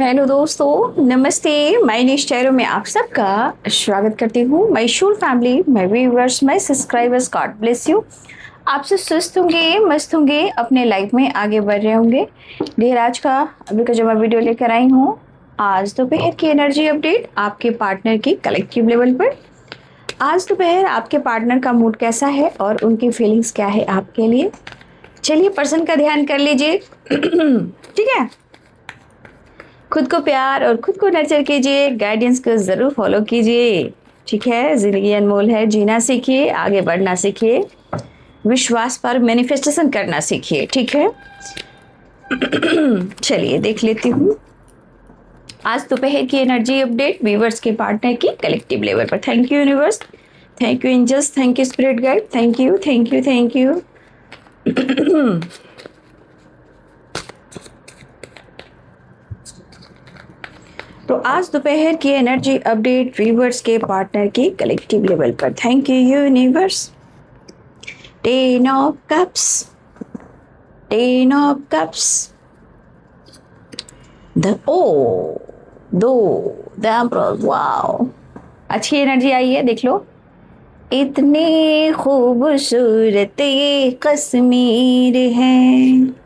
Hello दोस्तों, नमस्ते। मैं निश्चय में आप सबका स्वागत करती हूँ। माय शूर family, my viewers, my subscribers, God bless you. आप सब स्वस्थ होंगे, मस्त होंगे, अपने लाइफ में आगे बढ़ रहे होंगे। ढेर आज का अभी का जो मैं वीडियो लेकर आई हूँ, आज दोपहर की एनर्जी अपडेट आपके पार्टनर की कलेक्टिव लेवल पर। आज दोपहर आपके पार्टनर का मूड कैसा है और उनकी फीलिंग्स क्या है आपके लिए। चलिए पर्सन का ध्यान कर लीजिए। ठीक है, खुद को प्यार और खुद को नर्चर कीजिए, गाइडेंस को ज़रूर फॉलो कीजिए। ठीक है, ज़िंदगी अनमोल है, जीना सीखिए, आगे बढ़ना सीखिए, विश्वास पर मैनिफेस्टेशन करना सीखिए। ठीक है, चलिए देख लेती हूँ आज दोपहर की एनर्जी अपडेट व्यूअर्स के पार्टनर की कलेक्टिव लेवल पर। Thank you universe, thank you angels, thank you spirit guide, thank you thank you thank you. तो आज दोपहर की एनर्जी अपडेट व्यूअर्स के पार्टनर की कलेक्टिव लेवल पर। Thank you universe. Ten of cups, ten of cups, the emperor. Wow, अच्छी energy आई है, देख लो। इतनी खूबसूरत ये कश्मीर है।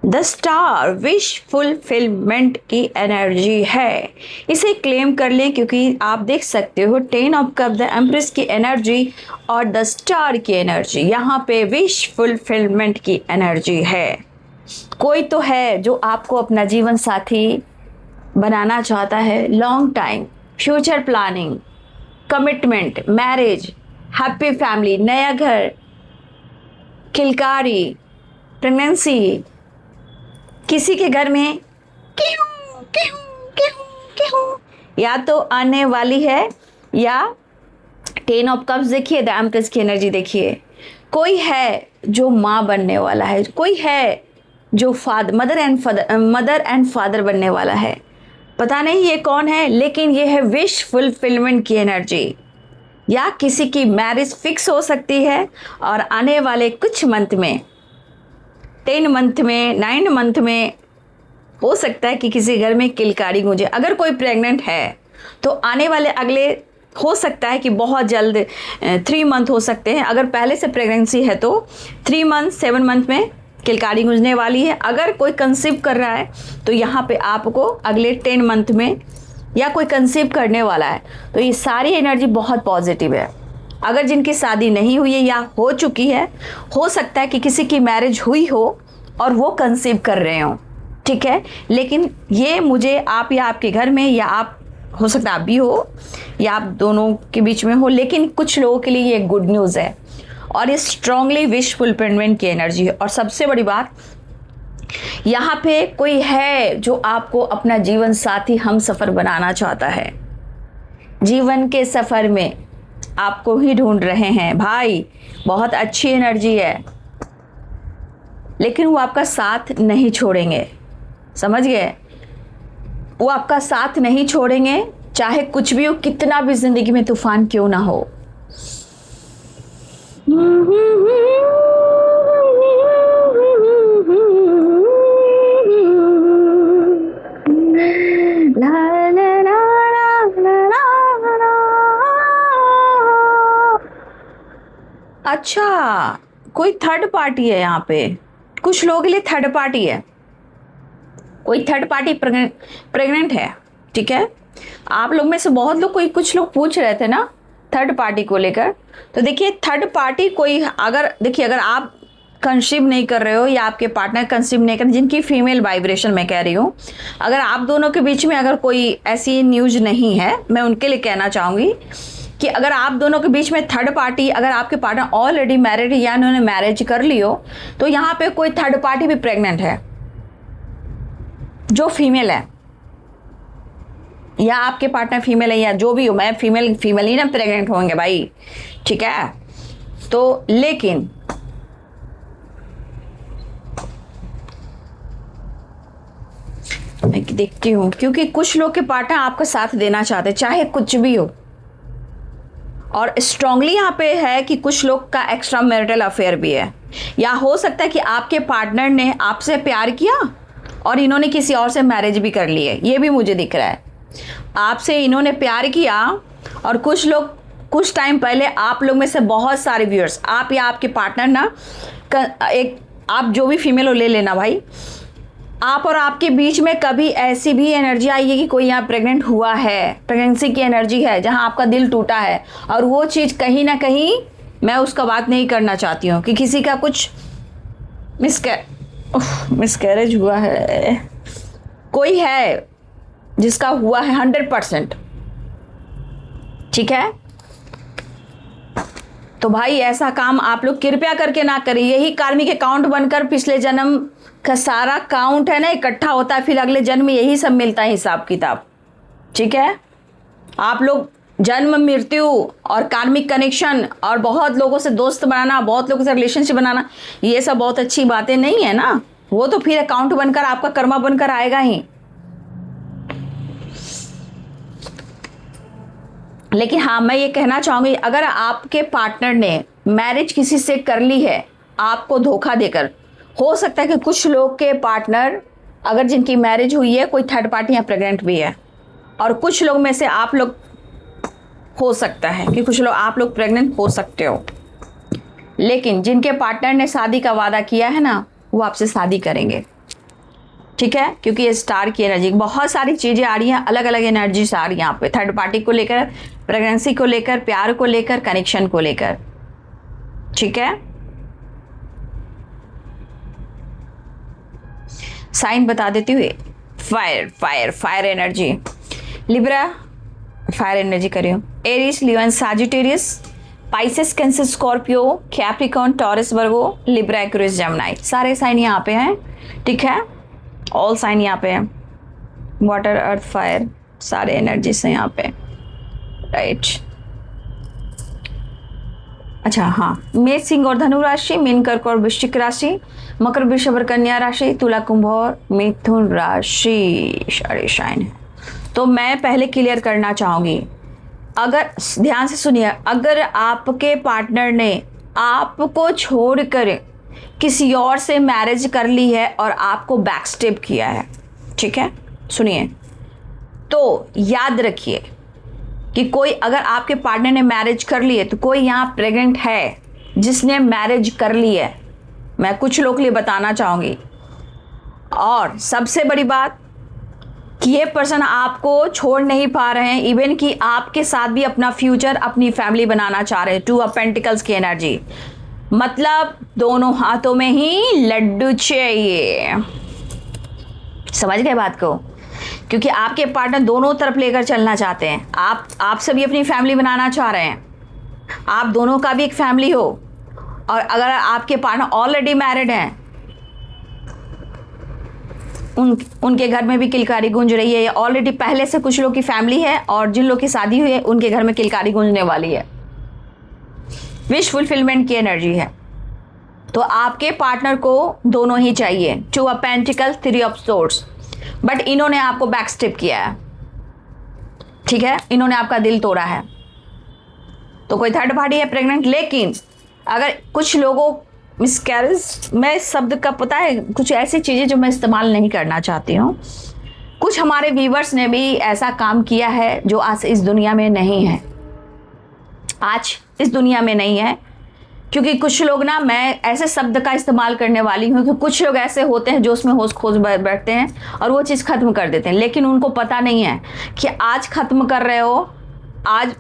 द स्टार विश फुलफिलमेंट की एनर्जी है, इसे क्लेम कर लें क्योंकि आप देख सकते हो ten of cup, the empress की एनर्जी और द स्टार की एनर्जी, यहाँ पे विश फुलफिलमेंट की एनर्जी है। कोई तो है जो आपको अपना जीवन साथी बनाना चाहता है। Long time, future planning, commitment, marriage, happy family, नया घर, किलकारी, प्रेगनेंसी, किसी के घर में क्यों क्यों क्यों क्यों या तो आने वाली है, या टेन ऑफ कप्स देखिए, द एम्प्रेस की एनर्जी देखिए। कोई है जो माँ बनने वाला है, कोई है जो मदर एंड फादर बनने वाला है। पता नहीं ये कौन है, लेकिन ये है विश फुलफिलमेंट की एनर्जी। या किसी की मैरिज फिक्स हो सकती है और आने वाले कुछ मंथ में, 10 मंथ में, 9 मंथ में हो सकता है कि किसी घर में किलकारी गूंजे। अगर कोई प्रेग्नेंट है तो आने वाले अगले हो सकता है कि बहुत जल्द 3 मंथ हो सकते हैं। अगर पहले से प्रेगनेंसी है तो 3 मंथ 7 मंथ में किलकारी गूंजने वाली है। अगर कोई कंसीव कर रहा है तो यहाँ पे आपको अगले 10 मंथ में, या कोई कंसीव करने वाला है, तो ये सारी एनर्जी बहुत पॉजिटिव है। अगर जिनकी शादी नहीं हुई है या हो चुकी है, हो सकता है कि किसी की मैरिज हुई हो और वो कंसीव कर रहे हो। ठीक है, लेकिन ये मुझे आप या आपके घर में, या आप हो सकता है आप भी हो या आप दोनों के बीच में हो, लेकिन कुछ लोगों के लिए ये गुड न्यूज़ है और ये स्ट्रांगली विश फुलफिलमेंट की एनर्जी है। और सबसे बड़ी बात, यहाँ पे कोई है जो आपको अपना जीवन साथी हम सफ़र बनाना चाहता है। जीवन के सफ़र में आपको ही ढूंढ रहे हैं भाई। बहुत अच्छी एनर्जी है, लेकिन वो आपका साथ नहीं छोड़ेंगे, समझ गए? वो आपका साथ नहीं छोड़ेंगे, चाहे कुछ भी हो, कितना भी जिंदगी में तूफान क्यों ना हो। अच्छा, कोई थर्ड पार्टी है यहाँ पे। कुछ लोगों के लिए थर्ड पार्टी है, कोई थर्ड पार्टी प्रेग्नेंट है। ठीक है, आप लोग में से बहुत लोग, कुछ लोग पूछ रहे थे ना थर्ड पार्टी को लेकर। तो देखिए, थर्ड पार्टी कोई, अगर आप कंसीव नहीं कर रहे हो या आपके पार्टनर कंसीव नहीं कर रहे, जिनकी फीमेल वाइब्रेशन मैं कह रही हूँ, अगर आप दोनों के बीच में अगर कोई ऐसी न्यूज नहीं है, मैं उनके लिए कहना चाहूँगी कि अगर आप दोनों के बीच में थर्ड पार्टी, अगर आपके पार्टनर ऑलरेडी मैरिड है या उन्होंने मैरिज कर ली हो, तो यहाँ पे कोई थर्ड पार्टी भी प्रेग्नेंट है जो फीमेल है, या आपके पार्टनर फीमेल है, या जो भी हो, मैं फीमेल ही ना प्रेग्नेंट होंगे भाई। ठीक है, तो लेकिन मैं देखती हूँ, क्योंकि कुछ लोग के पार्टनर आपका साथ देना चाहते, चाहे कुछ भी हो। और स्ट्रांगली यहाँ पे है कि कुछ लोग का एक्स्ट्रा मैरिटल अफेयर भी है, या हो सकता है कि आपके पार्टनर ने आपसे प्यार किया और इन्होंने किसी और से मैरिज भी कर ली है, ये भी मुझे दिख रहा है। आपसे इन्होंने प्यार किया और कुछ लोग कुछ टाइम पहले आप लोग में से बहुत सारे व्यूअर्स, आप या आपके पार्टनर ना एक, आप जो भी फीमेल हो ले लेना भाई, आप और आपके बीच में कभी ऐसी भी एनर्जी आई है कि कोई यहाँ प्रेग्नेंट हुआ है, प्रेगनेंसी की एनर्जी है जहाँ आपका दिल टूटा है, और वो चीज़ कहीं ना कहीं, मैं उसका बात नहीं करना चाहती हूँ कि किसी का कुछ मिसकैरेज हुआ है, कोई है जिसका हुआ है 100%, ठीक है। तो भाई ऐसा काम आप लोग कृपया करके ना करें। यही कार्मिक अकाउंट बनकर पिछले जन्म का सारा काउंट है ना इकट्ठा होता है, फिर अगले जन्म में यही सब मिलता है, हिसाब किताब, ठीक है। आप लोग जन्म, मृत्यु और कार्मिक कनेक्शन और बहुत लोगों से दोस्त बनाना, बहुत लोगों से रिलेशनशिप बनाना, ये सब बहुत अच्छी बातें नहीं है ना, वो तो फिर अकाउंट बनकर आपका कर्मा बनकर आएगा ही। लेकिन हाँ, मैं ये कहना चाहूंगी, अगर आपके पार्टनर ने मैरिज किसी से कर ली है आपको धोखा देकर, हो सकता है कि कुछ लोग के पार्टनर, अगर जिनकी मैरिज हुई है, कोई थर्ड पार्टी या प्रेग्नेंट भी है, और कुछ लोग में से आप लोग, हो सकता है कि कुछ लोग आप लोग प्रेग्नेंट हो सकते हो, लेकिन जिनके पार्टनर ने शादी का वादा किया है ना, वो आपसे शादी करेंगे, ठीक है। क्योंकि ये स्टार की एनर्जी, बहुत सारी चीज़ें आ रही हैं, अलग अलग एनर्जीज आ रही हैं यहाँ पे, थर्ड पार्टी को लेकर, प्रेगनेंसी को लेकर, प्यार को लेकर, कनेक्शन को लेकर, ठीक है। साइन बता देती हूँ, fire fire fire energy, Libra fire energy करियो, Aries, Leo, Sagittarius, Pisces, Cancer, Scorpio, Capricorn, Taurus, Virgo, Libra, Aquarius, Gemini, सारे साइन यहाँ पे हैं, ठीक है। ऑल साइन यहाँ पे है, वाटर, अर्थ, फायर, सारे एनर्जीज हैं यहाँ पे, राइट। अच्छा हाँ, मेष, सिंह और धनु राशि, मीन, कर्क और वृश्चिक राशि, मकर, वृषभ और कन्या राशि, तुला, कुंभ और मिथुन राशि सारे साइन है। तो मैं पहले क्लियर करना चाहूंगी, अगर ध्यान से सुनिए, अगर आपके पार्टनर ने आपको छोड़कर किसी और से मैरिज कर ली है और आपको बैकस्टेप किया है, ठीक है, सुनिए, तो याद रखिए कि कोई, अगर आपके पार्टनर ने मैरिज कर ली है, तो कोई यहाँ प्रेग्नेंट है जिसने मैरिज कर ली है, मैं कुछ लोग के लिए बताना चाहूँगी। और सबसे बड़ी बात कि ये पर्सन आपको छोड़ नहीं पा रहे हैं, इवन कि आपके साथ भी अपना फ्यूचर, अपनी फैमिली बनाना चाह रहे हैं। 2 ऑफ पेंटिकल्स की एनर्जी, मतलब दोनों हाथों में ही लड्डू चाहिए, समझ गए बात को। क्योंकि आपके पार्टनर दोनों तरफ लेकर चलना चाहते हैं, आपसे भी अपनी फैमिली बनाना चाह रहे हैं, आप दोनों का भी एक फैमिली हो। और अगर आपके पार्टनर ऑलरेडी मैरिड हैं, उनके घर में भी किलकारी गूंज रही है, ऑलरेडी पहले से कुछ लोग की फैमिली है, और जिन लोग की शादी हुई है उनके घर में किलकारी गूंजने वाली है, विश फुलफिलमेंट की एनर्जी है। तो आपके पार्टनर को दोनों ही चाहिए, 2 of pentacles, 3 of swords, but इन्होंने आपको बैकस्टेप किया है, ठीक है, इन्होंने आपका दिल तोड़ा है। तो कोई थर्ड पार्टी है प्रेग्नेंट, लेकिन अगर कुछ लोगों मिसकैरेज, मैं शब्द का पता है, कुछ ऐसी चीज़ें जो मैं इस्तेमाल नहीं करना चाहती हूँ, कुछ हमारे व्यूवर्स ने भी ऐसा काम किया है जो आज इस दुनिया में नहीं है, आज इस दुनिया में नहीं है। क्योंकि कुछ लोग ना, मैं ऐसे शब्द का इस्तेमाल करने वाली हूँ कि कुछ लोग ऐसे होते हैं जो उसमें होश खोज बैठते हैं और वो चीज़ ख़त्म कर देते हैं, लेकिन उनको पता नहीं है कि आज ख़त्म कर रहे हो, आज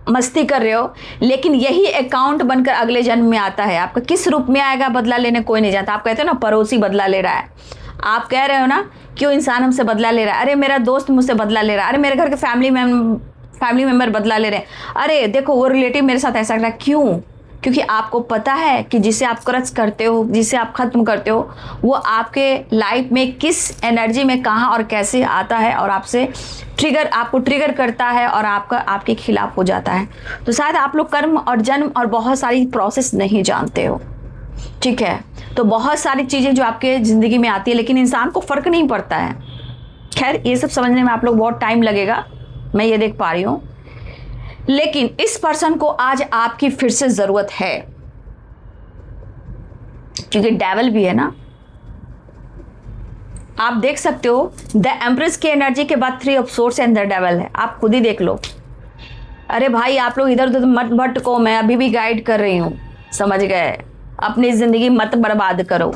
मस्ती कर रहे हो, लेकिन यही अकाउंट बनकर अगले जन्म में आता है। आपका किस रूप में आएगा बदला लेने कोई नहीं जानता। आप कहते हो ना पड़ोसी बदला ले रहा है, आप कह रहे हो ना क्यों इंसान हमसे बदला ले रहा है, अरे मेरा दोस्त मुझसे बदला ले रहा है, अरे मेरे घर के फैमिली मेम्बर बदला ले रहे हैं, अरे देखो वो रिलेटिव मेरे साथ ऐसा कर रहा है। क्यों? क्योंकि आपको पता है कि जिसे आप क्रश करते हो, जिसे आप ख़त्म करते हो, वो आपके लाइफ में किस एनर्जी में कहाँ और कैसे आता है और आपको ट्रिगर करता है और आपके खिलाफ हो जाता है। तो शायद आप लोग कर्म और जन्म और बहुत सारी प्रोसेस नहीं जानते हो, ठीक है। तो बहुत सारी चीज़ें जो आपके ज़िंदगी में आती है, लेकिन इंसान को फ़र्क नहीं पड़ता है। खैर, ये सब समझने में आप लोग बहुत टाइम लगेगा, मैं ये देख पा रही हूँ, लेकिन इस पर्सन को आज आपकी फिर से ज़रूरत है, क्योंकि डेविल भी है ना, आप देख सकते हो द एम्प्रेस की एनर्जी के बाद 3 of source and the devil है, आप खुद ही देख लो। अरे भाई आप लोग इधर उधर मत भटको, मैं अभी भी गाइड कर रही हूँ, समझ गए? अपनी जिंदगी मत बर्बाद करो।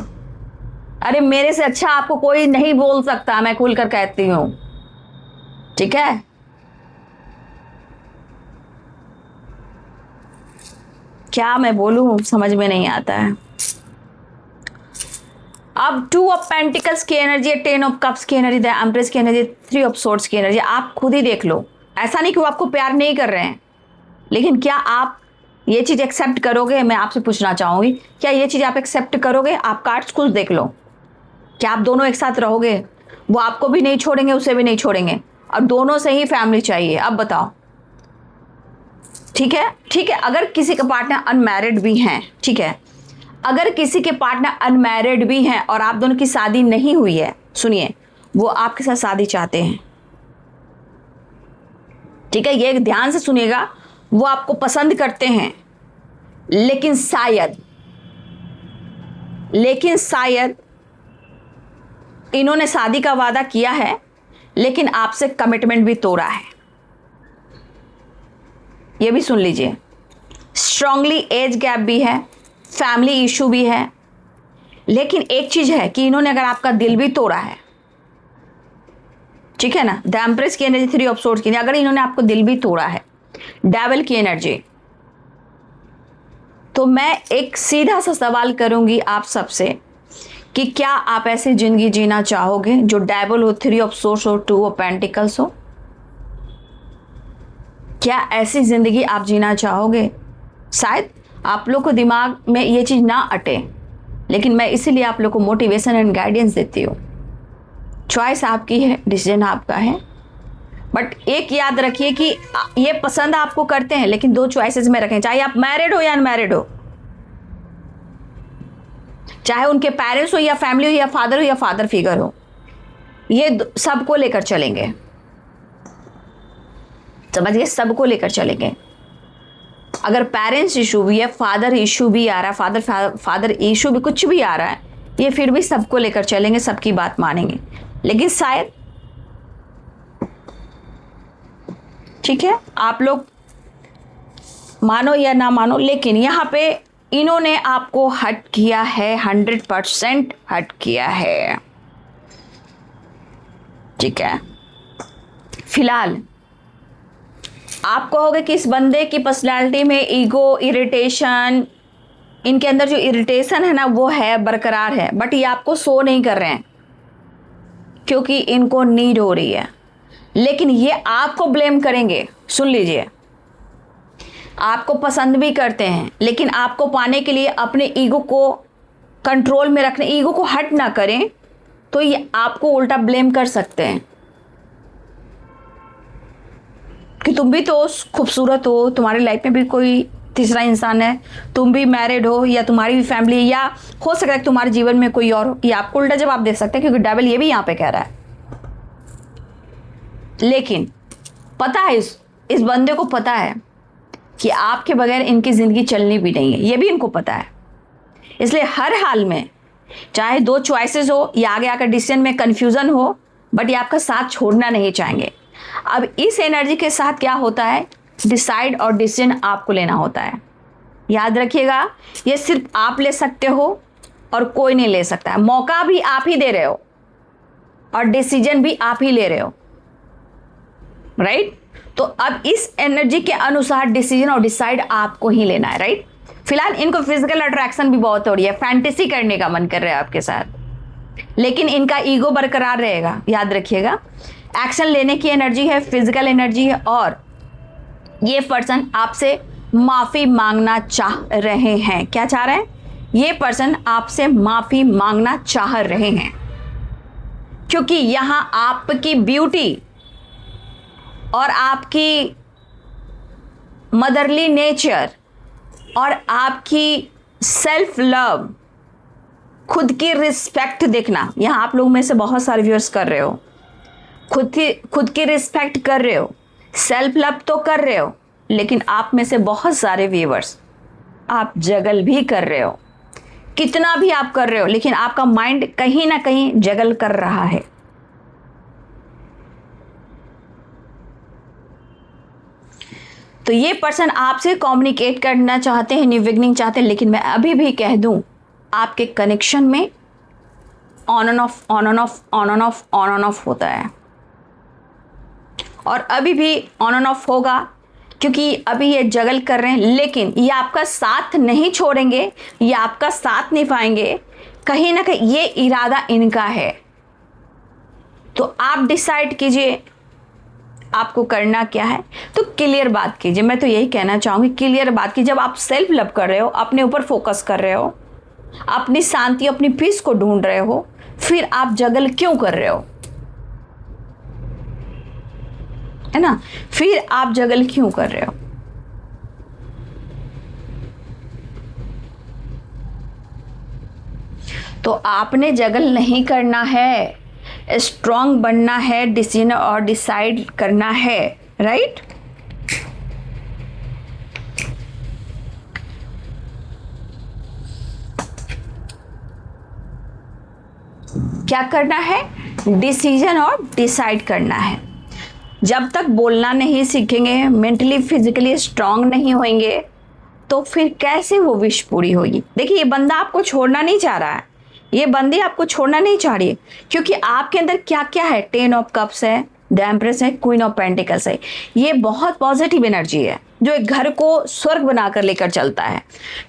अरे मेरे से अच्छा आपको कोई नहीं बोल सकता, मैं खुल कर कहती हूँ, ठीक है? क्या मैं बोलूं समझ में नहीं आता है। अब 2 ऑफ पेंटिकल्स की एनर्जी, 10 ऑफ कप्स की एनर्जी, द एम्प्रेस की एनर्जी, 3 ऑफ सोर्ड्स की एनर्जी, आप खुद ही देख लो। ऐसा नहीं कि वो आपको प्यार नहीं कर रहे हैं, लेकिन क्या आप ये चीज़ एक्सेप्ट करोगे? मैं आपसे पूछना चाहूँगी, क्या ये चीज़ आप एक्सेप्ट करोगे? आप कार्ड्स खुद देख लो, क्या आप दोनों एक साथ रहोगे? वो आपको भी नहीं छोड़ेंगे, उसे भी नहीं छोड़ेंगे, और दोनों से ही फैमिली चाहिए। अब बताओ, ठीक है? ठीक है, अगर किसी का पार्टनर अनमैरिड भी हैं, ठीक है, अगर किसी के पार्टनर अनमैरिड भी हैं और आप दोनों की शादी नहीं हुई है, सुनिए, वो आपके साथ शादी चाहते हैं, ठीक है? ये ध्यान से सुनिएगा, वो आपको पसंद करते हैं, लेकिन शायद इन्होंने शादी का वादा किया है, लेकिन आपसे कमिटमेंट भी तोड़ा है। ये भी सुन लीजिए, स्ट्रांगली एज गैप भी है, फैमिली इशू भी है, लेकिन एक चीज है कि इन्होंने अगर आपका दिल भी तोड़ा है, ठीक है ना? द एम्प्रेस की एनर्जी, 3 ऑफ सोर्ड्स की, अगर इन्होंने आपको दिल भी तोड़ा है, डेविल की एनर्जी, तो मैं एक सीधा सा सवाल करूंगी आप सबसे कि क्या आप ऐसी जिंदगी जीना चाहोगे जो डेविल हो, 3 ऑफ सोर्ड्स हो, 2 ऑफ पेंटिकल्स हो? क्या ऐसी जिंदगी आप जीना चाहोगे? शायद आप लोग को दिमाग में ये चीज़ ना अटे, लेकिन मैं इसीलिए आप लोग को मोटिवेशन एंड गाइडेंस देती हूँ। चॉइस आपकी है, डिसीजन आपका है, बट एक याद रखिए कि ये पसंद आपको करते हैं, लेकिन 2 चॉइसेस में रखें, चाहे आप मैरिड हो या अनमैरिड हो, चाहे उनके पेरेंट्स हो या फैमिली हो या फादर फिगर हो, ये सबको लेकर चलेंगे, समझिए, सबको लेकर चलेंगे। अगर पेरेंट्स इशू भी है, फादर इशू भी आ रहा है, फादर इशू भी, कुछ भी आ रहा है, ये फिर भी सबको लेकर चलेंगे, सबकी बात मानेंगे, लेकिन शायद, ठीक है, आप लोग मानो या ना मानो, लेकिन यहाँ पे इन्होंने आपको हर्ट किया है, 100% हर्ट किया है, ठीक है? फिलहाल आप कहोगे कि इस बंदे की पर्सनालिटी में ईगो, इरिटेशन, इनके अंदर जो इरिटेशन है ना वो है, बरकरार है, बट ये आपको शो नहीं कर रहे हैं क्योंकि इनको नीड हो रही है, लेकिन ये आपको ब्लेम करेंगे। सुन लीजिए, आपको पसंद भी करते हैं, लेकिन आपको पाने के लिए अपने ईगो को कंट्रोल में रखने, ईगो को हर्ट ना करें, तो ये आपको उल्टा ब्लेम कर सकते हैं कि तुम भी तो खूबसूरत हो, तुम्हारी लाइफ में भी कोई तीसरा इंसान है, तुम भी मैरिड हो, या तुम्हारी भी फैमिली, या हो सकता है कि तुम्हारे जीवन में कोई और हो। ये आपको उल्टा जवाब दे सकते हैं, क्योंकि डेविल ये भी यहाँ पे कह रहा है। लेकिन पता है, इस बंदे को पता है कि आपके बगैर इनकी ज़िंदगी चलनी भी नहीं है, ये भी इनको पता है। इसलिए हर हाल में, चाहे 2 चॉइसेस हो या आगे आकर डिसीजन में कन्फ्यूज़न हो, बट ये आपका साथ छोड़ना नहीं चाहेंगे। अब इस एनर्जी के साथ क्या होता है, डिसाइड और डिसीजन आपको लेना होता है। याद रखिएगा, ये सिर्फ आप ले सकते हो और कोई नहीं ले सकता है। मौका भी आप ही दे रहे हो और डिसीजन भी आप ही ले रहे हो, राइट? तो अब इस एनर्जी के अनुसार डिसीजन और डिसाइड आपको ही लेना है, राइट? फिलहाल इनको फिजिकल अट्रैक्शन भी बहुत हो रही है, फैंटेसी करने का मन कर रहा है आपके साथ, लेकिन इनका ईगो बरकरार रहेगा। याद रखिएगा, एक्शन लेने की एनर्जी है, फिजिकल एनर्जी है, और ये पर्सन आपसे माफ़ी मांगना चाह रहे हैं। क्या चाह रहे हैं? ये पर्सन आपसे माफ़ी मांगना चाह रहे हैं, क्योंकि यहाँ आपकी ब्यूटी और आपकी मदरली नेचर और आपकी सेल्फ लव, खुद की रिस्पेक्ट देखना, यहाँ आप लोग में से बहुत सारे व्यूअर्स कर रहे हो, खुद की रिस्पेक्ट कर रहे हो, सेल्फ लव तो कर रहे हो, लेकिन आप में से बहुत सारे व्यूअर्स आप जगल भी कर रहे हो कितना भी आप कर रहे हो, लेकिन आपका माइंड कहीं ना कहीं जगल कर रहा है। तो ये पर्सन आपसे कम्युनिकेट करना चाहते हैं, न्यू बिगनिंग चाहते हैं, लेकिन मैं अभी भी कह दूं आपके कनेक्शन में on and of, on and of, on and of, on and of होता है, और अभी भी ऑन एंड ऑफ होगा, क्योंकि अभी ये जगल कर रहे हैं, लेकिन ये आपका साथ नहीं छोड़ेंगे, ये आपका साथ नहीं पाएंगे, कहीं ना कहीं ये इरादा इनका है। तो आप डिसाइड कीजिए आपको करना क्या है। तो क्लियर बात कीजिए, मैं तो यही कहना चाहूँगी, क्लियर बात कीजिए। जब आप सेल्फ लव कर रहे हो, अपने ऊपर फोकस कर रहे हो, अपनी शांति, अपनी पीस को ढूंढ रहे हो, फिर आप जगल क्यों कर रहे हो, है ना? फिर आप जगल क्यों कर रहे हो? तो आपने जगल नहीं करना है, स्ट्रांग बनना है, डिसीजन और डिसाइड करना है, राइट? क्या करना है? डिसीजन और डिसाइड करना है। जब तक बोलना नहीं सीखेंगे, मेंटली फिजिकली स्ट्रांग नहीं होंगे, तो फिर कैसे वो विश पूरी होगी? देखिए, ये बंदा आपको छोड़ना नहीं चाह रहा है, ये बंदी आपको छोड़ना नहीं चाह रही है, क्योंकि आपके अंदर क्या क्या है? 10 ऑफ कप्स है, द एम्प्रेस है, क्वीन ऑफ पेंटिकल्स है। ये बहुत पॉजिटिव एनर्जी है, जो एक घर को स्वर्ग बनाकर लेकर चलता है,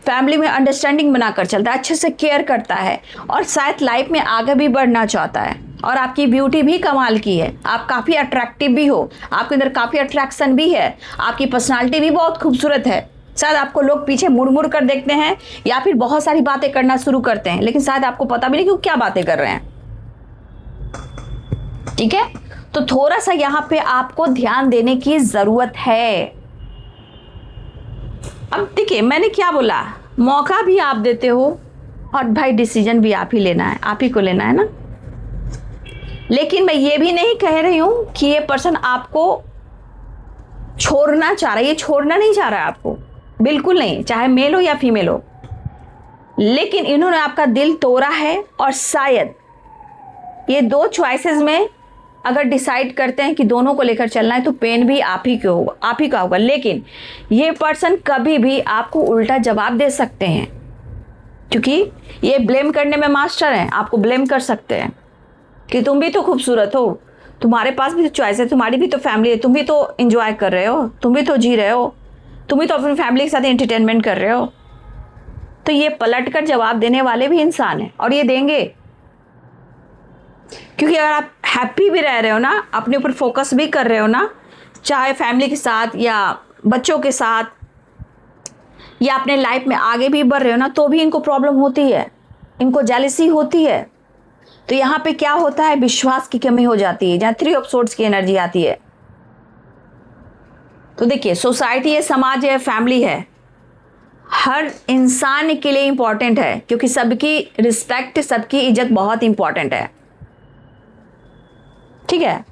फैमिली में अंडरस्टैंडिंग बनाकर चलता है, अच्छे से केयर करता है, और शायद लाइफ में आगे भी बढ़ना चाहता है। और आपकी ब्यूटी भी कमाल की है, आप काफ़ी अट्रैक्टिव भी हो, आपके अंदर काफ़ी अट्रैक्शन भी है, आपकी पर्सनालिटी भी बहुत खूबसूरत है। शायद आपको लोग पीछे मुड़ मुड़ कर देखते हैं, या फिर बहुत सारी बातें करना शुरू करते हैं, लेकिन शायद आपको पता भी नहीं कि वो क्या बातें कर रहे हैं। ठीक है? तो थोड़ा सा यहाँ पे आपको ध्यान देने की जरूरत है। अब देखिए, मैंने क्या बोला, मौका भी आप देते हो, और भाई डिसीजन भी आप ही लेना है, आप ही को लेना है ना। लेकिन मैं ये भी नहीं कह रही हूं कि ये पर्सन आपको छोड़ना चाह रहा है, ये छोड़ना नहीं चाह रहा है आपको, बिल्कुल नहीं, चाहे मेल हो या फीमेल हो। लेकिन इन्होंने आपका दिल तोड़ा है, और शायद ये दो चॉइसेस में अगर डिसाइड करते हैं कि दोनों को लेकर चलना है, तो पेन भी आप ही को होगा, आप ही का होगा। लेकिन ये पर्सन कभी भी आपको उल्टा जवाब दे सकते हैं, क्योंकि ये ब्लेम करने में मास्टर हैं। आपको ब्लेम कर सकते हैं कि तुम भी तो खूबसूरत हो, तुम्हारे पास भी तो चॉइस है, तुम्हारी भी तो फैमिली है, तुम भी तो एंजॉय कर रहे हो, तुम भी तो जी रहे हो, तुम भी तो अपनी फैमिली के साथ एंटरटेनमेंट कर रहे हो। तो ये पलट कर जवाब देने वाले भी इंसान हैं, और ये देंगे, क्योंकि अगर आप हैप्पी भी रह रहे हो ना, अपने ऊपर फोकस भी कर रहे हो ना, चाहे फैमिली के साथ या बच्चों के साथ, या अपने लाइफ में आगे भी बढ़ रहे हो ना, तो भी इनको प्रॉब्लम होती है, इनको जेलसी होती है। तो यहाँ पे क्या होता है? विश्वास की कमी हो जाती है, जहाँ 3 ऑफ सोर्ड्स की एनर्जी आती है। तो देखिए, सोसाइटी है, समाज है, फैमिली है, हर इंसान के लिए इंपॉर्टेंट है, क्योंकि सबकी रिस्पेक्ट, सबकी इज्जत बहुत इंपॉर्टेंट है। ठीक है?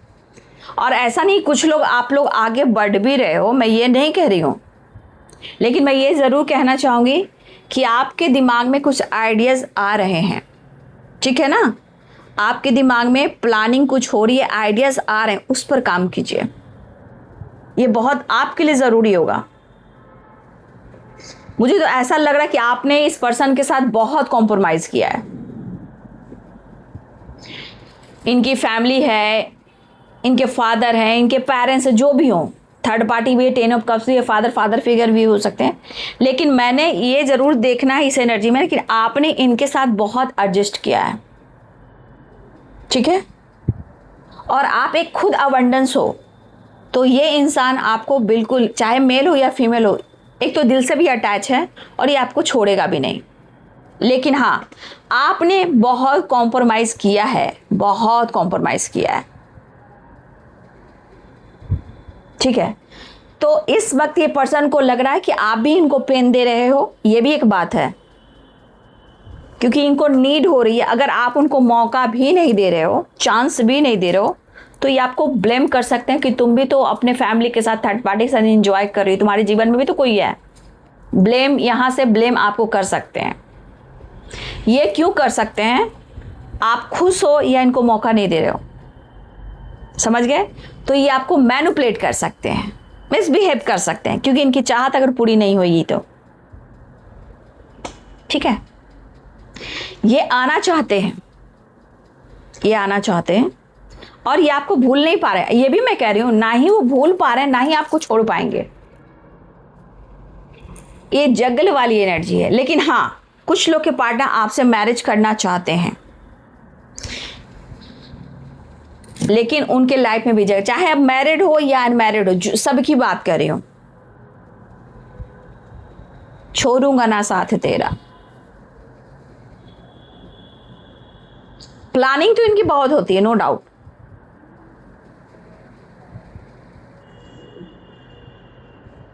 और ऐसा नहीं, कुछ लोग, आप लोग आगे बढ़ भी रहे हो, मैं ये नहीं कह रही हूँ, लेकिन मैं ये ज़रूर कहना चाहूँगी कि आपके दिमाग में कुछ आइडियाज़ आ रहे हैं। ठीक है ना? आपके दिमाग में प्लानिंग कुछ हो रही है, आइडियाज़ आ रहे हैं, उस पर काम कीजिए, ये बहुत आपके लिए ज़रूरी होगा। मुझे तो ऐसा लग रहा है कि आपने इस पर्सन के साथ बहुत कॉम्प्रोमाइज़ किया है। इनकी फैमिली है, इनके फादर हैं, इनके पेरेंट्स हैं, जो भी हों, थर्ड पार्टी भी है, 10 ऑफ कप्स भी है, फादर फिगर भी हो सकते हैं। लेकिन मैंने ये ज़रूर देखना है इस एनर्जी में कि आपने इनके साथ बहुत एडजस्ट किया है। ठीक है? और आप एक खुद अबंडेंस हो, तो ये इंसान आपको बिल्कुल, चाहे मेल हो या फीमेल हो, एक तो दिल से भी अटैच है, और ये आपको छोड़ेगा भी नहीं। लेकिन हाँ, आपने बहुत कॉम्प्रोमाइज़ किया है, बहुत कॉम्प्रोमाइज़ किया है। ठीक है? तो इस वक्त ये पर्सन को लग रहा है कि आप भी इनको पेन दे रहे हो, ये भी एक बात है, क्योंकि इनको नीड हो रही है। अगर आप उनको मौका भी नहीं दे रहे हो, चांस भी नहीं दे रहे हो, तो ये आपको ब्लेम कर सकते हैं कि तुम भी तो अपने फैमिली के साथ, थर्ड पार्टी के साथ एंजॉय कर रही हो, तुम्हारे जीवन में भी तो कोई है। ब्लेम, यहाँ से ब्लेम आपको कर सकते हैं। ये क्यों कर सकते हैं? आप खुश हो या इनको मौका नहीं दे रहे हो, समझ गए? तो ये आपको मैनिपुलेट कर सकते हैं, मिसबिहेव कर सकते हैं, क्योंकि इनकी चाहत अगर पूरी नहीं होगी तो, ठीक है? ये आना चाहते हैं, ये आना चाहते हैं, और ये आपको भूल नहीं पा रहे। ये भी मैं कह रही हूं, ना ही वो भूल पा रहे हैं, ना ही आपको छोड़ पाएंगे। ये जगल वाली एनर्जी है। लेकिन हाँ, कुछ लोग के पार्टनर आपसे मैरिज करना चाहते हैं, लेकिन उनके लाइफ में भी जगह, चाहे अब मैरिड हो या अनमैरिड हो, सबकी बात कर रही हूं। छोड़ूंगा ना साथ तेरा, प्लानिंग तो इनकी बहुत होती है, नो डाउट।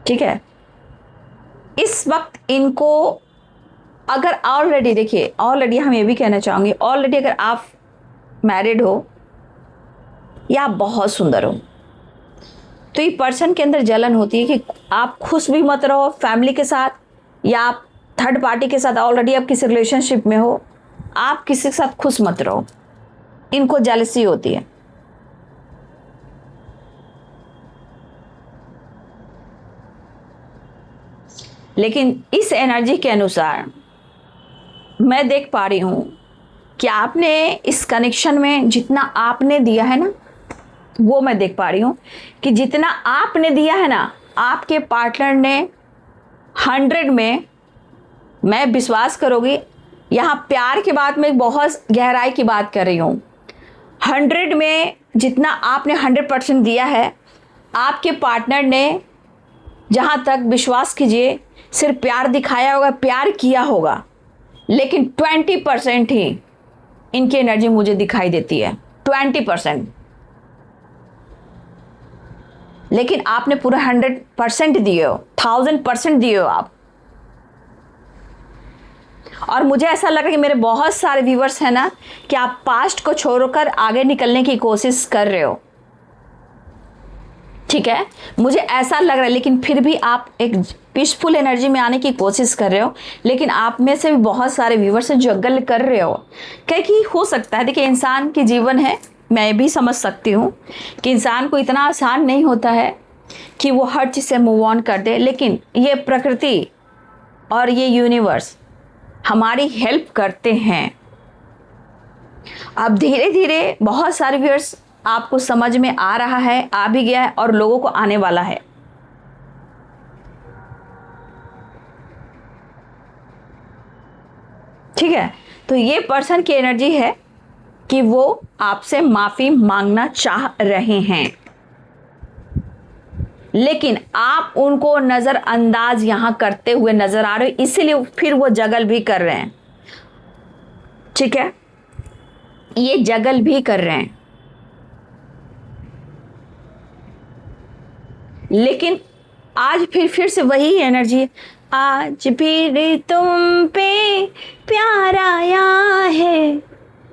ठीक है, इस वक्त इनको अगर ऑलरेडी, देखिए ऑलरेडी हम ये भी कहना चाहूंगी, ऑलरेडी अगर आप मैरिड हो या आप बहुत सुंदर हो, तो ये पर्सन के अंदर जलन होती है कि आप खुश भी मत रहो फैमिली के साथ, या आप थर्ड पार्टी के साथ ऑलरेडी आप किसी रिलेशनशिप में हो, आप किसी के साथ खुश मत रहो। इनको जेलसी होती है। लेकिन इस एनर्जी के अनुसार मैं देख पा रही हूं कि आपने इस कनेक्शन में जितना आपने दिया है ना, वो मैं देख पा रही हूं कि जितना आपने दिया है ना, आपके पार्टनर ने 100 में, मैं विश्वास करोगी, यहाँ प्यार की बात में बहुत गहराई की बात कर रही हूँ, 100 में जितना आपने 100% दिया है, आपके पार्टनर ने, जहाँ तक विश्वास कीजिए, सिर्फ प्यार दिखाया होगा, प्यार किया होगा, लेकिन 20% ही इनकी एनर्जी मुझे दिखाई देती है, 20%। लेकिन आपने पूरा 100% दिए हो, 1000% दिए हो आप। और मुझे ऐसा लग रहा है कि मेरे बहुत सारे व्यूवर्स हैं ना, कि आप पास्ट को छोड़कर आगे निकलने की कोशिश कर रहे हो, ठीक है, मुझे ऐसा लग रहा है। लेकिन फिर भी आप एक पीसफुल एनर्जी में आने की कोशिश कर रहे हो। लेकिन आप में से भी बहुत सारे व्यूवर्स हैं जो गल कर रहे हो, क्योंकि हो सकता है, देखिए इंसान की जीवन है, मैं भी समझ सकती हूँ कि इंसान को इतना आसान नहीं होता है कि वो हर चीज़ से मूव ऑन कर दे। लेकिन ये प्रकृति और ये यूनिवर्स हमारी हेल्प करते हैं। अब धीरे धीरे बहुत सारे व्यूअर्स आपको समझ में आ रहा है, आ भी गया है, और लोगों को आने वाला है। ठीक है, तो ये पर्सन की एनर्जी है कि वो आपसे माफी मांगना चाह रहे हैं, लेकिन आप उनको नजरअंदाज यहां करते हुए नजर आ रहे हो, इसीलिए फिर वो जगल भी कर रहे हैं। ठीक है, ये जगल भी कर रहे हैं, लेकिन आज फिर से वही एनर्जी, आज भी तुम पे प्यार आया है,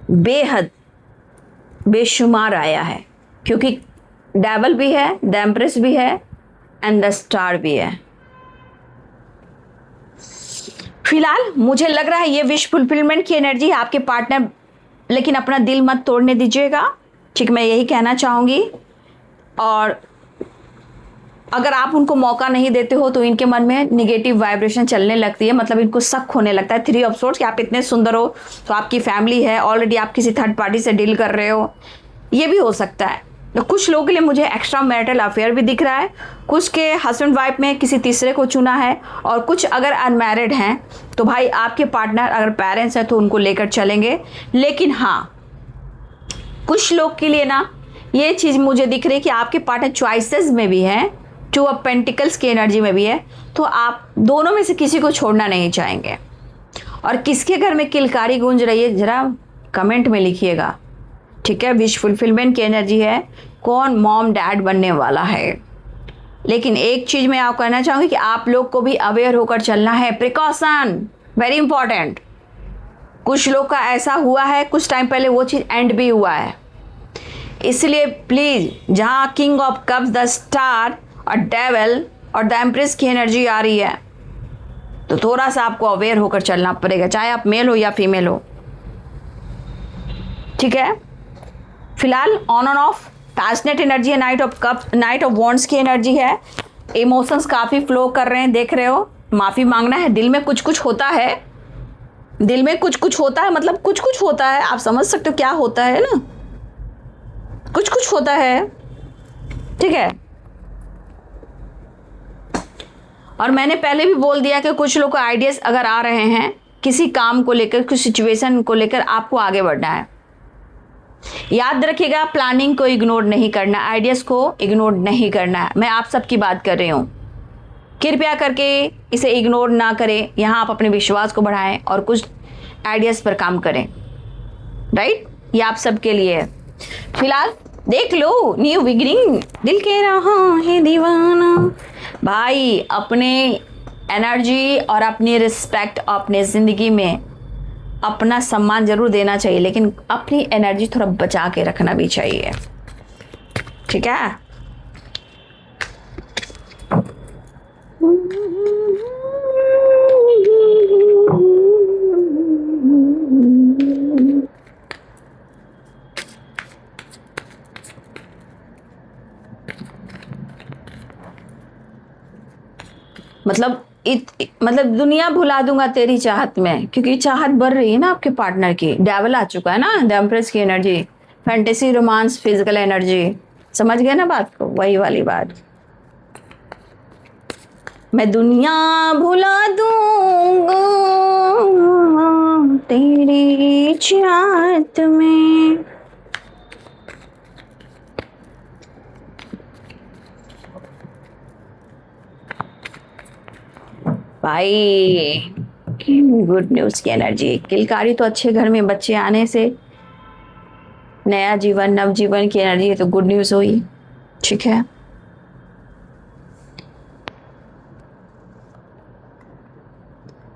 बेहद बेशुमार आया है, क्योंकि डेविल भी है, द एम्प्रेस भी है, एंड द स्टार भी है। फिलहाल मुझे लग रहा है ये विश फुलफिलमेंट की एनर्जी है आपके पार्टनर, लेकिन अपना दिल मत तोड़ने दीजिएगा, ठीक, मैं यही कहना चाहूँगी। और अगर आप उनको मौका नहीं देते हो तो इनके मन में निगेटिव वाइब्रेशन चलने लगती है, मतलब इनको शक होने लगता है, 3 ऑफ सोर्ड्स, कि आप इतने सुंदर हो तो आपकी फैमिली है, ऑलरेडी आप किसी थर्ड पार्टी से डील कर रहे हो, ये भी हो सकता है। तो कुछ लोगों के लिए मुझे एक्स्ट्रा मैरिटल अफेयर भी दिख रहा है, कुछ के हस्बैंड वाइफ में किसी तीसरे को चुना है, और कुछ अगर अनमैरिड हैं तो भाई आपके पार्टनर अगर पेरेंट्स हैं तो उनको लेकर चलेंगे। लेकिन हाँ, कुछ लोग के लिए ना ये चीज़ मुझे दिख रही है कि आपके पार्टनर चॉइसेस में भी है, 2 ऑफ पेंटिकल्स की एनर्जी में भी है, तो आप दोनों में से किसी को छोड़ना नहीं चाहेंगे। और किसके घर में किलकारी गूंज रही है ज़रा कमेंट में लिखिएगा, ठीक है। विश फुलफिलमेंट की एनर्जी है, कौन मॉम डैड बनने वाला है। लेकिन एक चीज़ मैं आपको कहना चाहूँगी कि आप लोग को भी अवेयर होकर चलना है, प्रिकॉशन वेरी इंपॉर्टेंट। कुछ लोग का ऐसा हुआ है, कुछ टाइम पहले वो चीज़ एंड भी हुआ है, इसलिए प्लीज़, जहाँ king of cups, the star और डेविल और द एम्प्रेस की एनर्जी आ रही है, तो थोड़ा सा आपको अवेयर होकर चलना पड़ेगा, चाहे आप मेल हो या फीमेल हो। ठीक है, फिलहाल on and off passionate energy है, knight of cup, knight of wands की एनर्जी है। इमोशंस काफ़ी फ्लो कर रहे हैं, देख रहे हो। माफ़ी मांगना है, दिल में कुछ कुछ होता है, दिल में कुछ कुछ होता है, मतलब कुछ कुछ होता है, आप समझ सकते हो क्या होता है ना, कुछ कुछ होता है। ठीक है, और मैंने पहले भी बोल दिया कि कुछ लोग को आइडियाज़ अगर आ रहे हैं किसी काम को लेकर, कुछ सिचुएशन को लेकर, आपको आगे बढ़ना है। याद रखिएगा, प्लानिंग को इग्नोर नहीं करना, आइडियाज़ को इग्नोर नहीं करना है। मैं आप सबकी बात कर रही हूँ, कृपया करके इसे इग्नोर ना करें। यहाँ आप अपने विश्वास को बढ़ाएं और कुछ आइडियाज़ पर काम करें। राइट, ये आप सबके लिए है। फिलहाल देख लो, न्यू बिगिनिंग, दिल के रहा है दीवाना। भाई अपने एनर्जी और अपनी रिस्पेक्ट, अपने ज़िंदगी में अपना सम्मान ज़रूर देना चाहिए, लेकिन अपनी एनर्जी थोड़ा बचा के रखना भी चाहिए। ठीक है, मतलब दुनिया भुला दूंगा तेरी चाहत में, क्योंकि चाहत बढ़ रही है ना आपके पार्टनर की। डेविल आ चुका है ना, द एम्प्रेस की energy, fantasy, romance, physical energy. समझ गए ना बात को, वही वाली बात। मैं दुनिया भुला दूंगा तेरी चाहत में। भाई गुड न्यूज़ की एनर्जी, किलकारी तो अच्छे घर में बच्चे आने से नया जीवन, नव जीवन की एनर्जी है, तो गुड न्यूज़ हुई। ठीक है,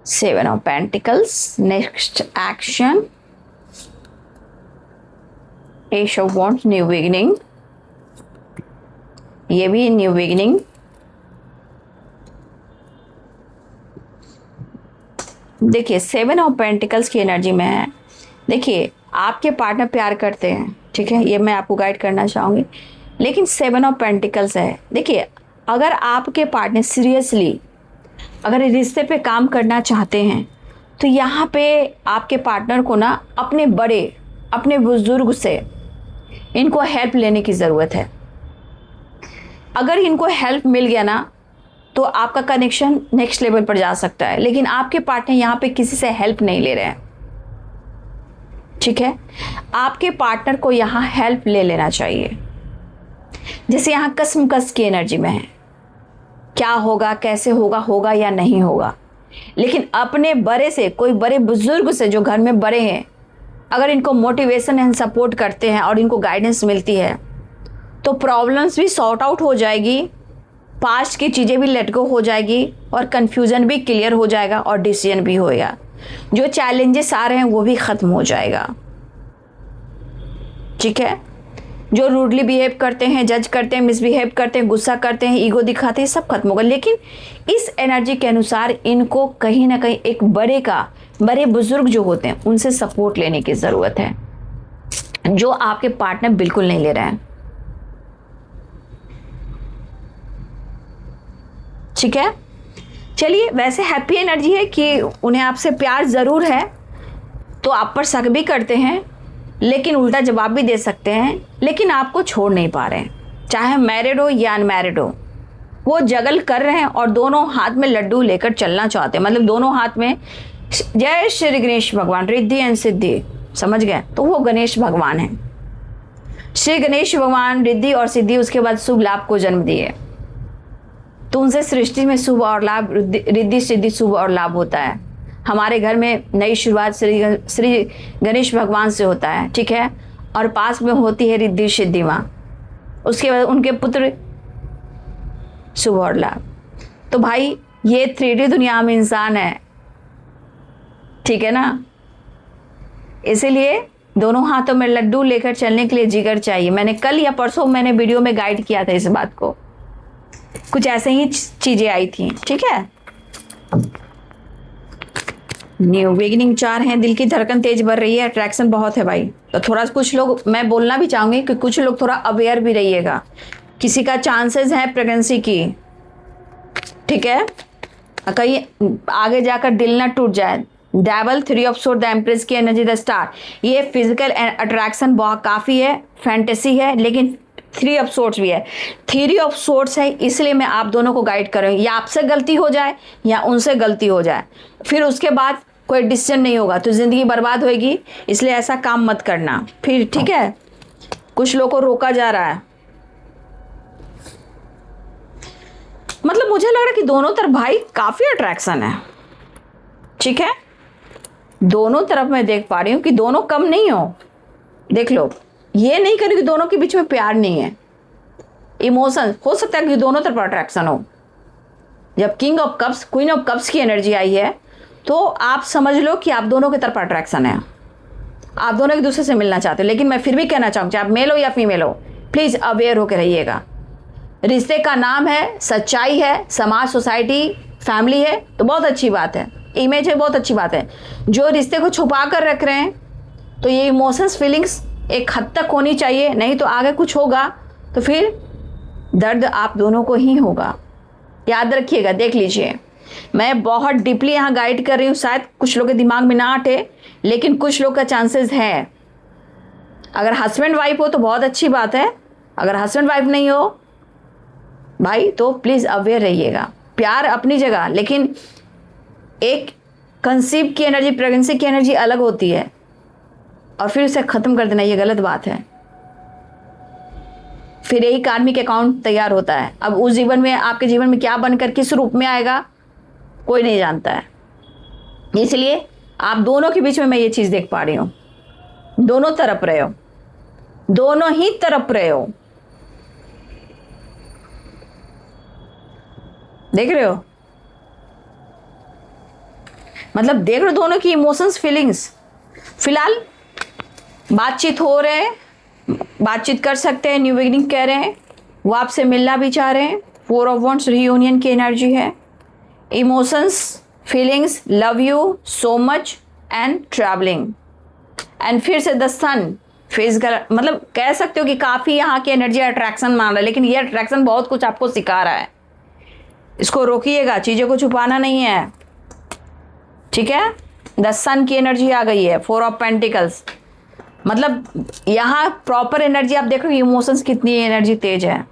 seven of pentacles, next action, ace of wands, new beginning, ये भी न्यू बिगिनिंग। देखिए सेवन ऑफ पेंटिकल्स की एनर्जी में है। देखिए आपके पार्टनर प्यार करते हैं, ठीक है, ये मैं आपको गाइड करना चाहूँगी, लेकिन सेवन ऑफ पेंटिकल्स है। देखिए अगर आपके पार्टनर सीरियसली अगर रिश्ते पे काम करना चाहते हैं, तो यहाँ पे आपके पार्टनर को ना अपने बड़े, अपने बुजुर्ग से इनको हेल्प लेने की ज़रूरत है। अगर इनको हेल्प मिल गया ना, तो आपका कनेक्शन नेक्स्ट लेवल पर जा सकता है। लेकिन आपके पार्टनर यहाँ पे किसी से हेल्प नहीं ले रहे हैं। ठीक है, आपके पार्टनर को यहाँ हेल्प ले लेना चाहिए। जैसे यहाँ कसमकस की एनर्जी में है, क्या होगा, कैसे होगा, होगा या नहीं होगा। लेकिन अपने बड़े से, कोई बड़े बुजुर्ग से जो घर में बड़े हैं, अगर इनको मोटिवेशन एंड सपोर्ट करते हैं और इनको गाइडेंस मिलती है, तो प्रॉब्लम्स भी सॉर्ट आउट हो जाएगी, पास्ट की चीज़ें भी लेट गो हो जाएगी, और कन्फ्यूज़न भी क्लियर हो जाएगा, और डिसीजन भी होएगा। जो चैलेंजेस आ रहे हैं वो भी ख़त्म हो जाएगा। ठीक है, जो रूडली बिहेव करते हैं, जज करते हैं, मिसबिहेव करते हैं, गुस्सा करते हैं, ईगो दिखाते हैं, सब खत्म होगा। लेकिन इस एनर्जी के अनुसार इनको कहीं ना कहीं एक बड़े बुजुर्ग जो होते हैं उनसे सपोर्ट लेने की ज़रूरत है, जो आपके पार्टनर बिल्कुल नहीं ले रहे हैं। ठीक है, चलिए, वैसे हैप्पी एनर्जी है कि उन्हें आपसे प्यार ज़रूर है, तो आप पर शक भी करते हैं, लेकिन उल्टा जवाब भी दे सकते हैं, लेकिन आपको छोड़ नहीं पा रहे हैं। चाहे मैरिड हो या अनमैरिड हो, वो जगल कर रहे हैं और दोनों हाथ में लड्डू लेकर चलना चाहते हैं। मतलब दोनों हाथ में जय श्री गणेश भगवान, रिद्धि एंड सिद्धि, समझ गए, तो वो गणेश भगवान हैं। श्री गणेश भगवान रिद्धि और सिद्धि, उसके बाद शुभ लाभ को जन्म दिए, तो उनसे सृष्टि में शुभ और लाभ, रिद्धि सिद्धि, शुभ और लाभ होता है। हमारे घर में नई शुरुआत श्री गणेश भगवान से होता है। ठीक है, और पास में होती है रिद्धि सिद्धि माँ, उसके बाद उनके पुत्र शुभ और लाभ। तो भाई ये 3D दुनिया में इंसान है, ठीक है ना, इसीलिए दोनों हाथों में लड्डू लेकर चलने के लिए जिगर चाहिए। मैंने कल या परसों मैंने वीडियो में गाइड किया था इस बात को, कुछ ऐसे ही चीज़ें आई थी। ठीक है, न्यू बिगिनिंग 4 हैं, दिल की धड़कन तेज बढ़ रही है, अट्रैक्शन बहुत है भाई। तो थोड़ा कुछ लोग, मैं बोलना भी चाहूंगी कि कुछ लोग थोड़ा अवेयर भी रहिएगा, किसी का चांसेस है प्रेगनेंसी की, ठीक है, कहीं आगे जाकर दिल ना टूट जाए। Devil, 3 of sword, the empress की एनर्जी, द स्टार, ये फिजिकल अट्रैक्शन बहुत काफ़ी है, फैंटेसी है, लेकिन 3 ऑफ सोर्ड्स भी है। 3 ऑफ सोर्ड्स है, इसलिए मैं आप दोनों को गाइड कर रही हूँ। या आपसे गलती हो जाए या उनसे गलती हो जाए, फिर उसके बाद कोई डिसीजन नहीं होगा तो ज़िंदगी बर्बाद होएगी, इसलिए ऐसा काम मत करना फिर, ठीक है। कुछ लोगों को रोका जा रहा है, मतलब मुझे लग रहा है कि दोनों तरफ भाई काफ़ी अट्रैक्शन है, ठीक है। दोनों तरफ मैं देख पा रही हूँ कि दोनों कम नहीं हो। देख लो, ये नहीं करें कि दोनों के बीच में प्यार नहीं है, इमोशन हो सकता है कि दोनों तरफ अट्रैक्शन हो। जब king of cups, queen of cups की एनर्जी आई है, तो आप समझ लो कि आप दोनों की तरफ अट्रैक्शन है, आप दोनों एक दूसरे से मिलना चाहते हो। लेकिन मैं फिर भी कहना चाहूँ, चाहे आप मेल हो या फीमेल हो, प्लीज़ अवेयर होकर रहिएगा। रिश्ते का नाम है, सच्चाई है, समाज, सोसाइटी, फैमिली है, तो बहुत अच्छी बात है, इमेज है, बहुत अच्छी बात है। जो रिश्ते को छुपा कर रख रहे हैं, तो ये इमोशंस, फीलिंग्स एक हद तक होनी चाहिए, नहीं तो आगे कुछ होगा तो फिर दर्द आप दोनों को ही होगा। याद रखिएगा, देख लीजिए, मैं बहुत डीपली यहाँ गाइड कर रही हूँ, शायद कुछ लोग के दिमाग में ना अटे, लेकिन कुछ लोग का चांसेस है। अगर हस्बैंड वाइफ हो तो बहुत अच्छी बात है, अगर हस्बैंड वाइफ नहीं हो भाई तो प्लीज़ अवेयर रहिएगा। प्यार अपनी जगह, लेकिन एक कंसीव की एनर्जी, प्रेगनेंसी की एनर्जी अलग होती है, और फिर उसे ख़त्म कर देना ये गलत बात है। फिर यही कार्मिक अकाउंट तैयार होता है। अब उस जीवन में, आपके जीवन में क्या बनकर किस रूप में आएगा कोई नहीं जानता है, इसलिए आप दोनों के बीच में मैं ये चीज़ देख पा रही हूँ, दोनों तरफ रहे हो, दोनों ही तरफ रहे हो, देख रहे हो, मतलब देख रहे हो दोनों की इमोशंस, फीलिंग्स। फिलहाल बातचीत हो रहे हैं, बातचीत कर सकते हैं, न्यू बिगिनिंग कह रहे हैं, वो आपसे मिलना भी चाह रहे हैं। 4 ऑफ वॉन्ड्स रीयूनियन की एनर्जी है, emotions, feelings, love you so much and travelling, and फिर से द सन फिजिकल, मतलब कह सकते हो कि काफ़ी यहाँ की एनर्जी अट्रैक्शन मान रहा है, लेकिन ये अट्रैक्शन बहुत कुछ आपको सिखा रहा है, इसको रोकिएगा, चीज़ों को छुपाना नहीं है, ठीक है। द सन की एनर्जी आ गई है, 4 ऑफ पेंटिकल्स, मतलब यहाँ प्रॉपर एनर्जी आप देख रहे हो, इमोशंस कितनी एनर्जी तेज है।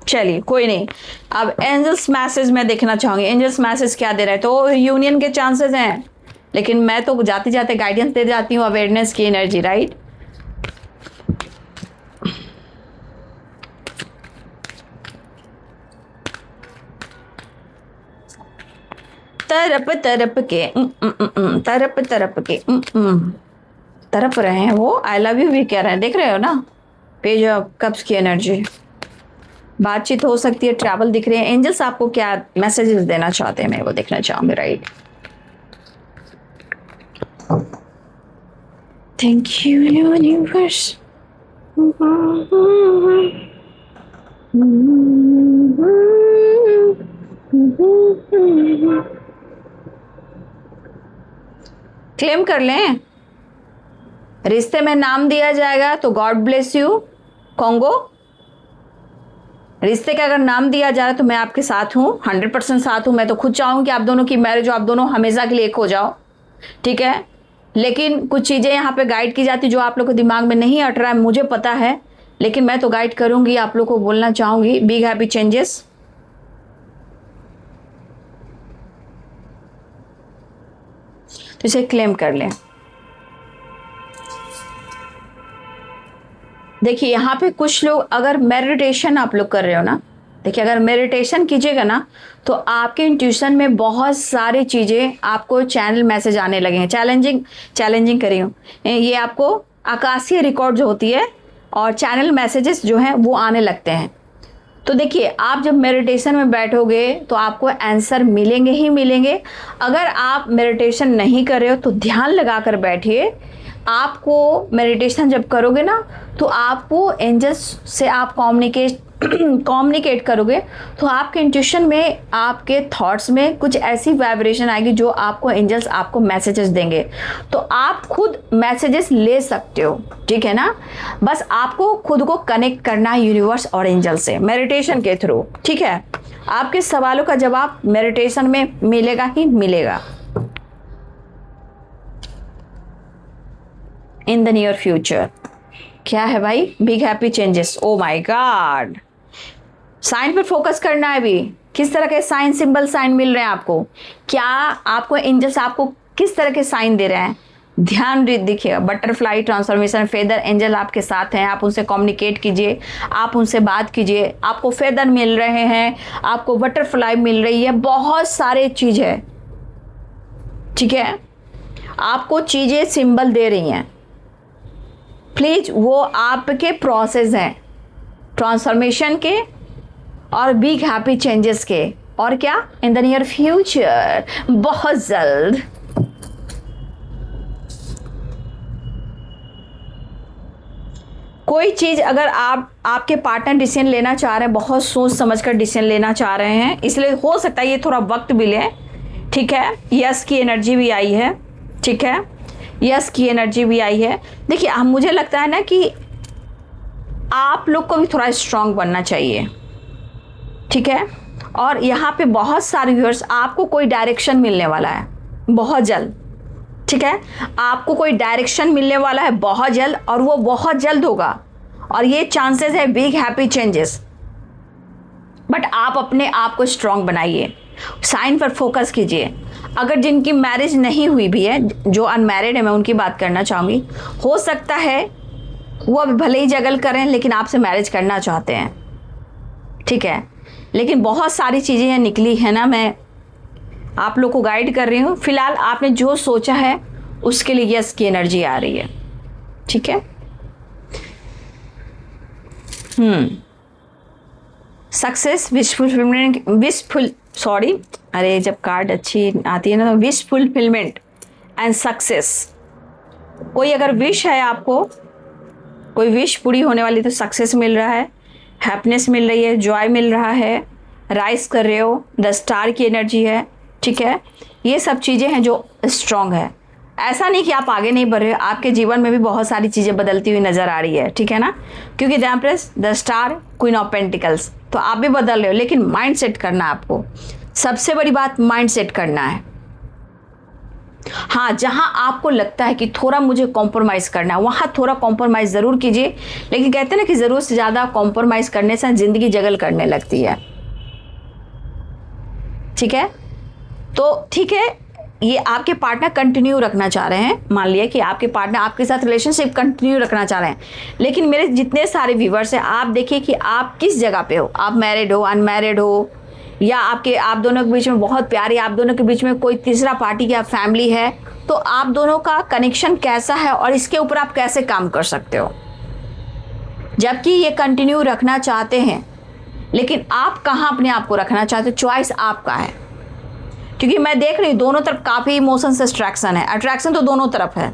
चलिए कोई नहीं, अब एंजल्स मैसेज मैं देखना चाहूँगी, एंजल्स मैसेज क्या दे रहे हैं। तो यूनियन के चांसेस हैं, लेकिन मैं तो जाते जाते गाइडेंस दे जाती हूँ, अवेयरनेस की एनर्जी, राइट। तरप तरप के तरप तरप के तरप रहे हैं वो, आई लव यू भी कह रहे हैं, देख रहे हो ना। पेज ऑफ कप्स की एनर्जी, बातचीत हो सकती है, ट्रैवल दिख रहे हैं। एंजल्स आपको क्या मैसेजेस देना चाहते हैं, मैं वो देखना चाहूंगी, right. Thank you universe. Claim कर लें, रिश्ते में नाम दिया जाएगा तो गॉड ब्लेस यू कॉन्गो। रिश्ते का अगर नाम दिया जा रहा है तो मैं आपके साथ हूँ, 100% साथ हूँ। मैं तो खुद चाहूँ कि आप दोनों की मैरिज हो, आप दोनों हमेशा के लिए एक हो जाओ, ठीक है। लेकिन कुछ चीज़ें यहाँ पे गाइड की जाती जो आप लोग के दिमाग में नहीं अट रहा है, मुझे पता है, लेकिन मैं तो गाइड करूँगी, आप लोग को बोलना चाहूँगी, बिग हैप्पी चेंजेस। तो इसे क्लेम कर लें। देखिए यहाँ पे कुछ लोग, अगर मेडिटेशन आप लोग कर रहे हो ना, देखिए अगर मेडिटेशन कीजिएगा ना तो आपके इंट्यूशन में बहुत सारी चीज़ें आपको चैनल मैसेज आने लगे हैं। चैलेंजिंग करी हूँ, ये आपको आकाशीय रिकॉर्ड जो होती है और चैनल मैसेजेस जो हैं वो आने लगते हैं। तो देखिए आप जब मेडिटेशन में बैठोगे तो आपको आंसर मिलेंगे ही मिलेंगे। अगर आप मेडिटेशन नहीं कर रहे हो तो ध्यान लगा कर बैठिए। आपको मेडिटेशन जब करोगे ना तो आपको एंजल्स से आप कम्युनिकेट करोगे तो आपके इंट्यूशन में, आपके थॉट्स में कुछ ऐसी वाइब्रेशन आएगी जो आपको एंजल्स आपको मैसेजेस देंगे। तो आप खुद मैसेजेस ले सकते हो, ठीक है ना। बस आपको खुद को कनेक्ट करना है यूनिवर्स और एंजल से मेडिटेशन के थ्रू, ठीक है। आपके सवालों का जवाब मेडिटेशन में मिलेगा ही मिलेगा इन द नियर फ्यूचर। क्या है भाई? Big happy changes. Oh my god, sign पर फोकस करना है अभी। किस तरह के साइन, सिंबल साइन मिल रहे हैं आपको? क्या आपको एंजल्स आपको किस तरह के साइन दे रहे हैं? ध्यान देखिएगा, बटरफ्लाई, ट्रांसफॉर्मेशन, फेदर, एंजल आपके साथ हैं। आप उनसे कम्युनिकेट कीजिए, आप उनसे बात कीजिए। आपको फेदर मिल रहे हैं, आपको बटरफ्लाई मिल रही है, बहुत सारे चीज है, ठीक है। आपको चीजें सिंबल दे रही हैं। प्लीज, वो आपके प्रोसेस हैं ट्रांसफॉर्मेशन के और बिग हैप्पी चेंजेस के। और क्या? इन द नियर फ्यूचर, बहुत जल्द। कोई चीज अगर आपके पार्टनर डिसीजन लेना चाह रहे हैं, बहुत सोच समझकर डिसीजन लेना चाह रहे हैं, इसलिए हो सकता है ये थोड़ा वक्त भी ले, ठीक है। यस की एनर्जी भी आई है, ठीक है। यस की एनर्जी भी आई है। देखिए, मुझे लगता है ना कि आप लोग को भी थोड़ा स्ट्रांग बनना चाहिए, ठीक है। और यहाँ पे बहुत सारे व्यूअर्स, आपको कोई डायरेक्शन मिलने वाला है बहुत जल्द, ठीक है। आपको कोई डायरेक्शन मिलने वाला है बहुत जल्द, और वो बहुत जल्द होगा। और ये चांसेस है बिग हैप्पी चेंजेस। बट आप अपने आप को स्ट्रांग बनाइए, साइन पर फोकस कीजिए। अगर जिनकी मैरिज नहीं हुई भी है, जो अनमैरिड है, मैं उनकी बात करना चाहूँगी। हो सकता है वो अभी भले ही जगल करें, लेकिन आपसे मैरिज करना चाहते हैं, ठीक है। लेकिन बहुत सारी चीज़ें यहाँ निकली है ना, मैं आप लोग को गाइड कर रही हूँ। फिलहाल आपने जो सोचा है उसके लिए यस की एनर्जी आ रही है, ठीक है। सक्सेस, विश फुलफिलमेंट, अरे जब कार्ड अच्छी आती है ना तो विश फुलफिलमेंट एंड सक्सेस। कोई अगर विश है आपको, कोई विश पूरी होने वाली, तो सक्सेस मिल रहा है, हैप्पीनेस मिल रही है, जॉय मिल रहा है, राइज कर रहे हो, द स्टार की एनर्जी है, ठीक है। ये सब चीज़ें हैं जो स्ट्रांग है। ऐसा नहीं कि आप आगे नहीं बढ़ रहे हो, आपके जीवन में भी बहुत सारी चीज़ें बदलती हुई नजर आ रही है, ठीक है ना। क्योंकि the empress, the star, queen of pentacles, तो आप भी बदल रहे हो, लेकिन माइंड सेट करना है आपको। सबसे बड़ी बात माइंड सेट करना है। हाँ, जहां आपको लगता है कि थोड़ा मुझे कॉम्प्रोमाइज़ करना है, वहां थोड़ा कॉम्प्रोमाइज़ ज़रूर कीजिए। लेकिन कहते हैं ना कि ज़रूरत से ज़्यादा कॉम्प्रोमाइज़ करने से ज़िंदगी जगल करने लगती है, ठीक है। तो ठीक है, ये आपके पार्टनर कंटिन्यू रखना चाह रहे हैं। मान लिया कि आपके पार्टनर आपके साथ रिलेशनशिप कंटिन्यू रखना चाह रहे हैं, लेकिन मेरे जितने सारे व्यूवर्स हैं, आप देखिए कि आप किस जगह पे हो। आप मैरिड हो, अनमैरिड हो, या आप दोनों के बीच में बहुत प्यार है, आप दोनों के बीच में कोई तीसरा पार्टी या फैमिली है, तो आप दोनों का कनेक्शन कैसा है और इसके ऊपर आप कैसे काम कर सकते हो। जबकि ये कंटिन्यू रखना चाहते हैं, लेकिन आप कहाँ अपने आप को रखना चाहते हो, चॉइस आपका है। क्योंकि मैं देख रही हूँ दोनों तरफ काफ़ी इमोशन से अट्रैक्शन है। अट्रैक्शन तो दोनों तरफ है,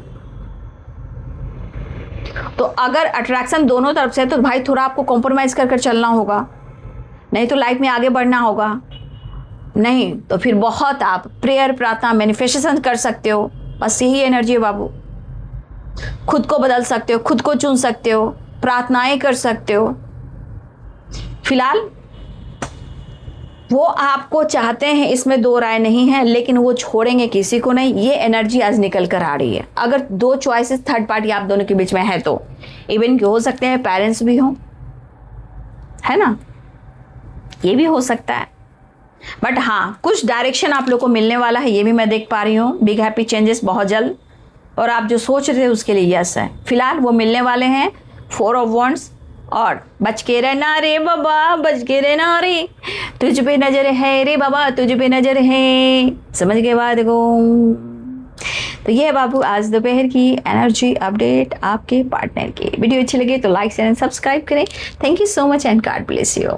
तो अगर अट्रैक्शन दोनों तरफ से है तो भाई थोड़ा आपको कॉम्प्रोमाइज़ कर चलना होगा, नहीं तो लाइफ में आगे बढ़ना होगा। नहीं तो फिर बहुत आप प्रेयर, प्रार्थना, मैनिफेस्टेशन कर सकते हो। बस यही एनर्जी है बाबू। खुद को बदल सकते हो, खुद को चुन सकते हो, प्रार्थनाएं कर सकते हो। फिलहाल वो आपको चाहते हैं, इसमें दो राय नहीं है, लेकिन वो छोड़ेंगे किसी को नहीं। ये एनर्जी आज निकल कर आ रही है। अगर दो चॉइसेस, थर्ड पार्टी आप दोनों के बीच में है, तो इवन कि हो सकते हैं पेरेंट्स भी हों, है ना, ये भी हो सकता है। बट हाँ, कुछ डायरेक्शन आप लोग को मिलने वाला है, ये भी मैं देख पा रही हूँ। बिग हैप्पी चेंजेस बहुत जल्द, और आप जो सोच रहे थे उसके लिए यस है। फिलहाल वो मिलने वाले हैं। 4 ऑफ वॉन्ड्स, और बच के रहना रे बाबा, बच के रहना रे, तुझ पे नजर है रे बाबा, तुझ पे नजर है, समझ के बाद को। तो ये है बाबू आज दोपहर की एनर्जी अपडेट आपके पार्टनर की। वीडियो अच्छी लगे तो लाइक शेयर एंड सब्सक्राइब करें। Thank you so much and God bless you.